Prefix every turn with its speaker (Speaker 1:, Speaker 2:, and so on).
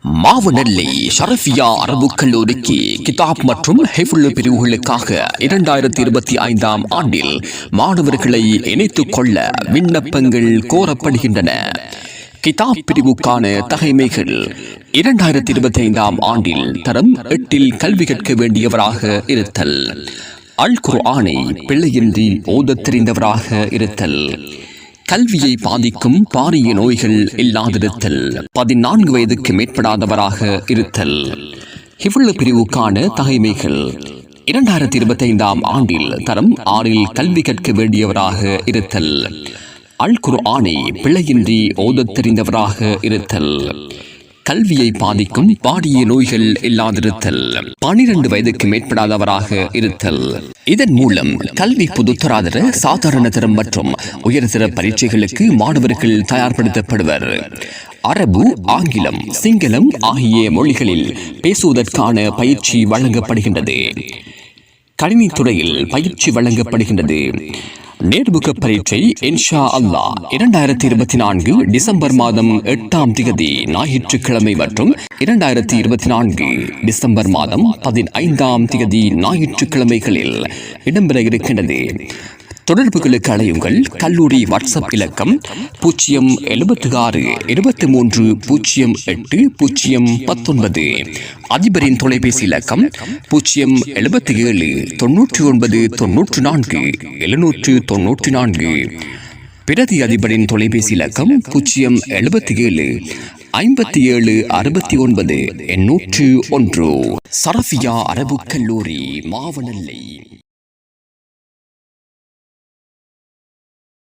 Speaker 1: மாவனெல்லை ஷரஃபியா அரபு கல்லூரிக்கு கிதாப் மற்றும் ஹிஃபுல் பிரிவுகளுக்காக 2025 ஆண்டில் மாணவர்களை இணைத்துக் கொள்ள விண்ணப்பங்கள் கோரப்படுகின்றன. கிதாப் பிரிவுக்கான தகைமைகள் 2025 ஆண்டில் தரம் 8 கல்வி கற்க வேண்டியவராக இருத்தல், அல் குர்ஆனை பிழையின்றி ஓதத் தெரிந்தவராக இருத்தல், கல்வியை பாதிக்கும் பாரிய நோய்கள் இல்லாதிருத்தல், 14 வயதுக்கு மேற்படாதவராக இருத்தல். ஹிஃபுல் பிரிவுக்கான தகைமைகள் 2025 ஆண்டில் தரம் 6 கல்வி கற்க வேண்டியவராக இருத்தல், அல் குர்ஆனை பிழையின்றி ஓதத் தெரிந்தவராக இருத்தல், கல்வியை பாதிக்கும் பாரிய நோய்கள் இல்லாதிருத்தல், 12 வயதுக்கு மேற்படாதவராக இருத்தல். இதன் மூலம் கல்வி பொதுத்தராதர சாதாரண தரம் மற்றும் உயர்தர பரீட்சைகளுக்கு மாணவர்கள் தயார்படுத்தப்படுவர். அரபு, ஆங்கிலம், சிங்களம் ஆகிய மொழிகளில் பேசுவதற்கான பயிற்சி வழங்கப்படுகின்றது. கணினித்துறையில் பயிற்சி வழங்கப்படுகின்றது. நேர்முக பரீட்சை இன்ஷா அல்லாஹ் 2024 டிசம்பர் மாதம் 8ஆம் தேதி ஞாயிற்றுக்கிழமை மற்றும் 2024 டிசம்பர் மாதம் 15ஆம் தேதி ஞாயிற்றுக்கிழமைகளில் இடம்பெற இருக்கின்றது. தொடர்புகளுக்கு அழையுங்கள். கல்லூரி வாட்ஸ்அப் இலக்கம் 076 23 08 019. அதிபரின் தொலைபேசி இலக்கம் 077 99 94 794. பிரதி அதிபரின் தொலைபேசி இலக்கம் 077 57 69 801. ஷரஃபியா அரபு கல்லூரி, மாவனெல்லை.